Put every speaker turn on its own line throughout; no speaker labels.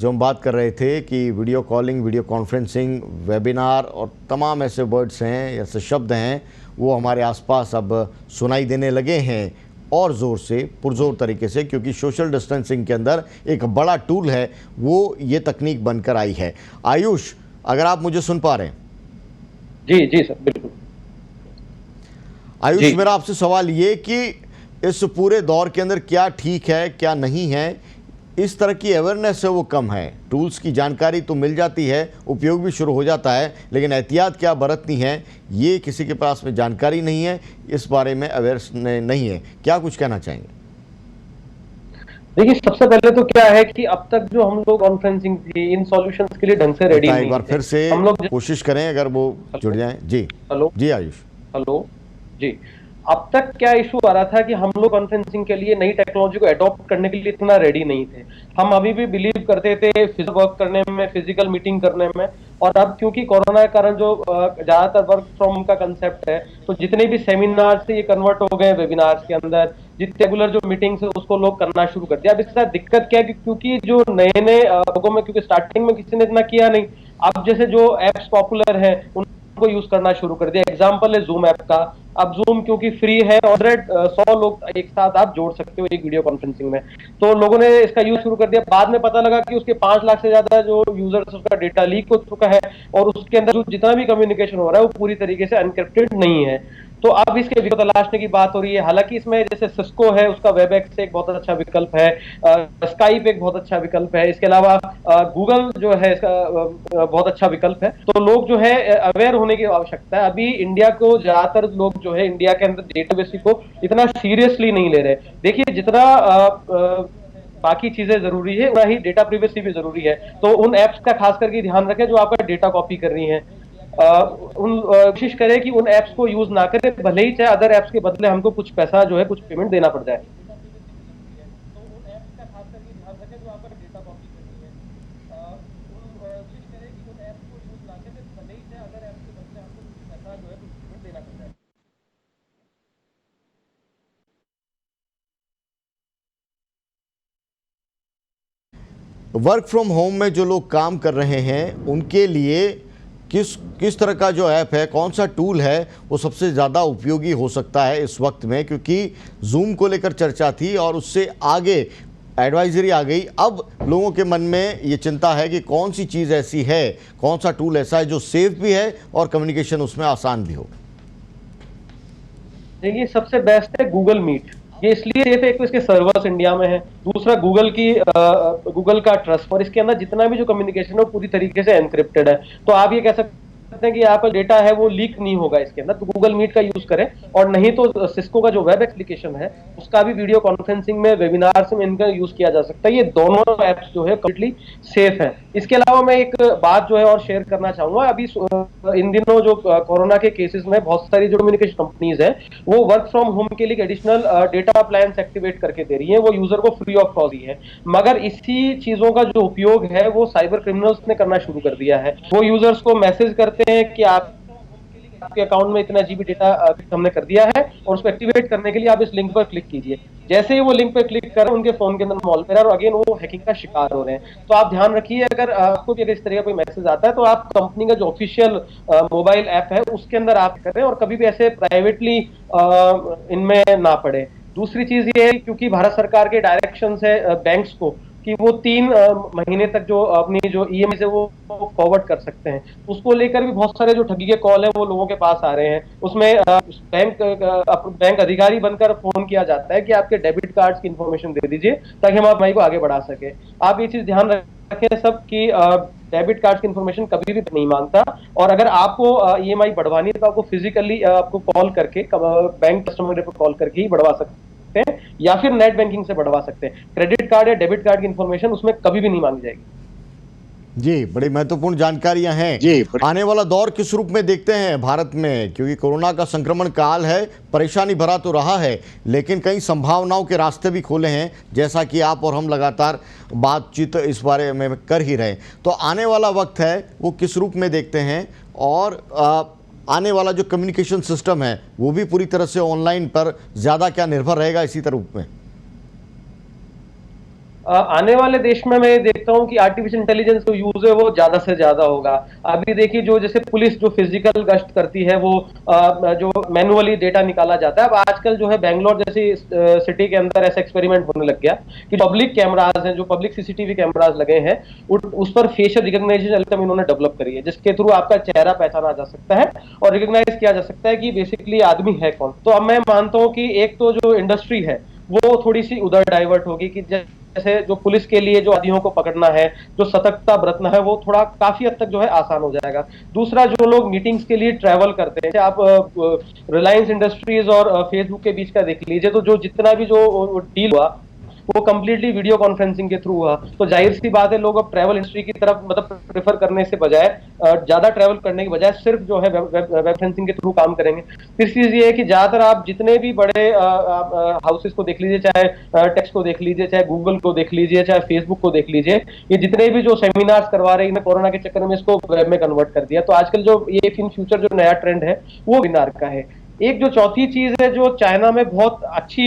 जो हम बात कर रहे थे कि video calling, video conferencing, webinar और तमाम ऐसे वर्ड्स हैं, ऐसे शब्द हैं, वो हमारे आसपास अब सुनाई देने लगे हैं और ज़ोर से, पुरजोर तरीके से, क्योंकि सोशल डिस्टेंसिंग के अंदर एक बड़ा टूल है, वो ये तकनीक बनकर आई है। आयुष, अगर आप मुझे सुन पा रहे हैं?
जी जी सर, बिल्कुल।
आयुष, मेरा आपसे सवाल ये कि इस पूरे दौर के अंदर क्या ठीक है, क्या नहीं है? इस तरह की अवेयरनेस है वो कम है, टूल्स की जानकारी तो मिल जाती है, उपयोग भी शुरू हो जाता है, लेकिन एहतियात क्या बरतनी है ये किसी के पास में जानकारी नहीं है, इस बारे में अवेयर नहीं है। क्या कुछ कहना चाहेंगे?
देखिए, सबसे पहले तो क्या है कि अब तक जो हम लोग कॉन्फ्रेंसिंग थी, इन सॉल्यूशंस के लिए ढंग से रेडी नहीं
एक बार
थे।
फिर से
हम लोग
कोशिश करें अगर वो जुड़ जाएं। जी
हेलो
जी आयुष।
हेलो जी। अब तक क्या इशू आ रहा था कि हम लोग कॉन्फ्रेंसिंग के लिए नई टेक्नोलॉजी को अडॉप्ट करने के लिए इतना रेडी नहीं थे। हम अभी भी बिलीव करते थे फिजिकल वर्क करने में, फिजिकल मीटिंग करने में। और अब क्योंकि कोरोना के कारण जो ज्यादातर वर्क फ्रॉम होम का कंसेप्ट है, तो जितने भी सेमिनार से ये कन्वर्ट हो गए वेबिनार्स के अंदर, जितने रेगुलर जो मीटिंग्स है उसको लोग करना शुरू कर दिया। अब इसके साथ दिक्कत क्या है कि क्योंकि जो नए नए लोगों में, क्योंकि स्टार्टिंग में किसी ने इतना किया नहीं, अब जैसे जो एप्स पॉपुलर है उनको यूज करना शुरू कर दिया। एग्जाम्पल है जूम ऐप का। अब जूम क्योंकि फ्री है, 100 लोग एक साथ आप जोड़ सकते हो एक वीडियो कॉन्फ्रेंसिंग में, तो लोगों ने इसका यूज शुरू कर दिया। बाद में पता लगा कि उसके 5 लाख से ज्यादा जो यूजर्स, उसका डेटा लीक हो चुका है और उसके अंदर जो जितना भी कम्युनिकेशन हो रहा है वो पूरी तरीके से अनक्रिप्टेड नहीं है। तो अब इसके विकल्प तलाशने की बात हो रही है। हालांकि इसमें जैसे सिस्को है, उसका वेबएक्स एक बहुत अच्छा विकल्प है, स्काइप एक बहुत अच्छा विकल्प है, इसके अलावा गूगल जो है इसका बहुत अच्छा विकल्प है। तो लोग जो है अवेयर होने की आवश्यकता है। अभी इंडिया को ज्यादातर लोग जो है इंडिया के अंदर डेटाबेस को इतना सीरियसली नहीं ले रहे। देखिए, जितना बाकी चीजें जरूरी है उतना ही डेटा प्रिवेसी भी जरूरी है। तो उन एप्स का खास करके ध्यान रखें जो आपका डेटा कॉपी कर रही है। कोशिश करें कि उन एप्स को यूज ना करें, भले ही चाहे अदर एप्स के बदले हमको कुछ पैसा जो है, कुछ पेमेंट देना पड़ जाए।
वर्क फ्रॉम होम में जो लोग काम कर रहे हैं उनके लिए किस तरह का जो ऐप है, कौन सा टूल है वो सबसे ज़्यादा उपयोगी हो सकता है इस वक्त में? क्योंकि जूम को लेकर चर्चा थी और उससे आगे एडवाइजरी आ गई। अब लोगों के मन में ये चिंता है कि कौन सी चीज़ ऐसी है, कौन सा टूल ऐसा है जो सेफ भी है और कम्युनिकेशन उसमें आसान भी हो।
देखिए, सबसे बेस्ट है गूगल मीट। ये इसलिए सेफ है, एक तो इसके सर्वर्स इंडिया में है, दूसरा गूगल का ट्रस्ट, और इसके अंदर जितना भी जो कम्युनिकेशन है वो पूरी तरीके से एनक्रिप्टेड है। तो आप ये कह सकते हैं कि आपका डेटा है वो लीक नहीं होगा इसके अंदर। तो गूगल मीट का यूज करें, और नहीं तो सिस्को का जो वेब एप्लीकेशन है उसका भी वीडियो कॉन्फ्रेंसिंग में, वेबिनार्स में इनका यूज किया जा सकता है। ये दोनों एप्स जो है कंप्लीटली सेफ है। इसके अलावा मैं एक बात जो है और शेयर करना चाहूंगा। अभी इन दिनों जो कोरोना के केसेस में बहुत सारी जो कम्युनिकेशन कंपनीज है वो वर्क फ्रॉम होम के लिए एडिशनल डेटा प्लान एक्टिवेट करके दे रही है, वो यूजर को फ्री ऑफ कॉस्ट ही है। मगर इसी चीजों का जो उपयोग है वो साइबर क्रिमिनल्स ने करना शुरू कर दिया है। वो यूजर्स को मैसेज करते हैं कि आपके अकाउंट में इतना जीबी डेटा हमने कर दिया है, और उसको एक्टिवेट करने के लिए आप इस लिंक पर क्लिक कीजिए। जैसे ही वो लिंक पर क्लिक करें, उनके फोन के अंदर मॉलवेयर और अगेन वो हैकिंग का शिकार हो रहे हैं। तो आप ध्यान रखिए, अगर आपको भी अगर इस तरह का कोई मैसेज आता है तो आप कंपनी का जो ऑफिशियल मोबाइल ऐप है उसके अंदर आप करें, और कभी भी ऐसे प्राइवेटली इनमें ना पड़े। दूसरी चीज ये है, क्योंकि भारत सरकार के डायरेक्शन है बैंक्स को कि वो 3 महीने तक जो अपनी जो ईएमआई है वो फॉरवर्ड कर सकते हैं, उसको लेकर भी बहुत सारे जो ठगी के कॉल है वो लोगों के पास आ रहे हैं। उसमें बैंक अधिकारी बनकर फोन किया जाता है कि आपके डेबिट कार्ड्स की इंफॉर्मेशन दे दीजिए ताकि हम ईएमआई को आगे बढ़ा सके। आप ये चीज ध्यान रखें सब कि डेबिट कार्ड की इंफॉर्मेशन कभी भी नहीं मांगता, और अगर आपको ईएमआई बढ़वानी है तो आपको फिजिकली आपको कॉल करके, बैंक कस्टमर पर कॉल करके ही बढ़वा सकते हैं, या फिर नेट बैंकिंग से बढ़वा सकते हैं। क्रेडिट कार्ड या डेबिट कार्ड की इंफॉर्मेशन उसमें कभी भी नहीं मांगी जाएगी।
जी, बड़ी महत्वपूर्ण जानकारियां हैं। जी, आने वाला दौर किस रूप में देखते हैं भारत में? क्योंकि कोरोना का संक्रमण काल है, परेशानी भरा तो रहा है, लेकिन कई संभावनाओं के रास्ते भी खोले हैं, जैसा कि आप और हम लगातार बातचीत इस बारे में कर ही रहे। तो आने वाला वक्त है वो किस रूप में देखते हैं, और आने वाला जो कम्युनिकेशन सिस्टम है वो भी पूरी तरह से ऑनलाइन पर ज़्यादा क्या निर्भर रहेगा इसी तरह में?
आने वाले देश में मैं ये देखता हूँ कि आर्टिफिशियल इंटेलिजेंस जो यूज है वो ज्यादा से ज्यादा होगा। अभी देखिए जो जैसे पुलिस जो फिजिकल गश्त करती है वो जो मैनुअली डेटा निकाला जाता है, अब आजकल जो है बेंगलोर जैसी सिटी के अंदर ऐसा एक्सपेरिमेंट होने लग गया कि पब्लिक कैमराज हैं, जो पब्लिक सीसीटीवी कैमराज लगे हैं, उस पर फेशियल रिकॉग्निशन एल्गोरिथम इन्होंने डेवलप करी है, जिसके थ्रू आपका चेहरा पहचाना जा सकता है और रिकॉग्नाइज किया जा सकता है कि बेसिकली आदमी है कौन। तो अब मैं मानता हूँ कि एक तो जो इंडस्ट्री है वो थोड़ी सी उधर डाइवर्ट होगी कि जैसे जो पुलिस के लिए जो अपराधियों को पकड़ना है, जो सतर्कता बरतना है, वो थोड़ा काफी हद तक जो है आसान हो जाएगा। दूसरा, जो लोग मीटिंग्स के लिए ट्रैवल करते हैं, आप रिलायंस इंडस्ट्रीज और फेसबुक के बीच का देख लीजिए, तो जो जितना भी जो डील हुआ वो कंप्लीटली वीडियो कॉन्फ्रेंसिंग के थ्रू हुआ। तो जाहिर सी बात है लोग अब ट्रैवल इंडस्ट्री की तरफ मतलब प्रेफर करने से बजाय, ज्यादा ट्रैवल करने की बजाय सिर्फ जो है वेब कॉन्फ्रेंसिंग के थ्रू काम करेंगे। तीसरी चीज ये है कि ज्यादातर आप जितने भी बड़े हाउसेस को देख लीजिए, चाहे टेक्स्ट को देख लीजिए, चाहे गूगल को देख लीजिए, चाहे फेसबुक को देख लीजिए, ये जितने भी जो सेमिनार्स करवा रहे हैं कोरोना के चक्कर में इसको वेब में कन्वर्ट कर दिया। तो आजकल जो ये इन फ्यूचर जो नया ट्रेंड है वो वेबिनार का है। एक जो चौथी चीज है जो चाइना में बहुत अच्छी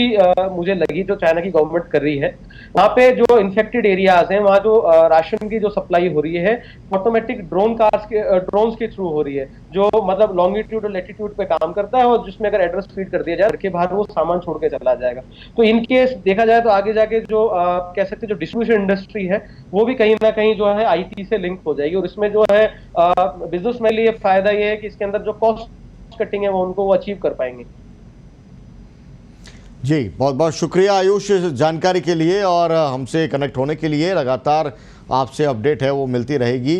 मुझे लगी, जो चाइना की गवर्नमेंट कर रही है, वहां पे जो इन्फेक्टेड एरियाज हैं वहां जो राशन की जो सप्लाई हो रही है ऑटोमेटिक ड्रोन्स के थ्रू हो रही है, जो मतलब लॉन्गिट्यूड और लेटीट्यूड पे काम करता है, और जिसमें अगर एड्रेस फीड कर दिया जाए घर के बाहर वो सामान छोड़ के चला जाएगा। तो इनकेस देखा जाए तो आगे जाके जो कह सकते हैं जो डिस्ट्रीब्यूशन इंडस्ट्री है वो भी कहीं ना कहीं जो है आईटी से लिंक हो जाएगी, और इसमें जो है बिजनेस में लिए फायदा ये है कि इसके अंदर जो कॉस्ट कटिंग है वो उनको वो अचीव कर पाएंगे।
जी, बहुत बहुत शुक्रिया आयुष इस जानकारी के लिए, और हमसे कनेक्ट होने के लिए। लगातार आपसे अपडेट है वो मिलती रहेगी।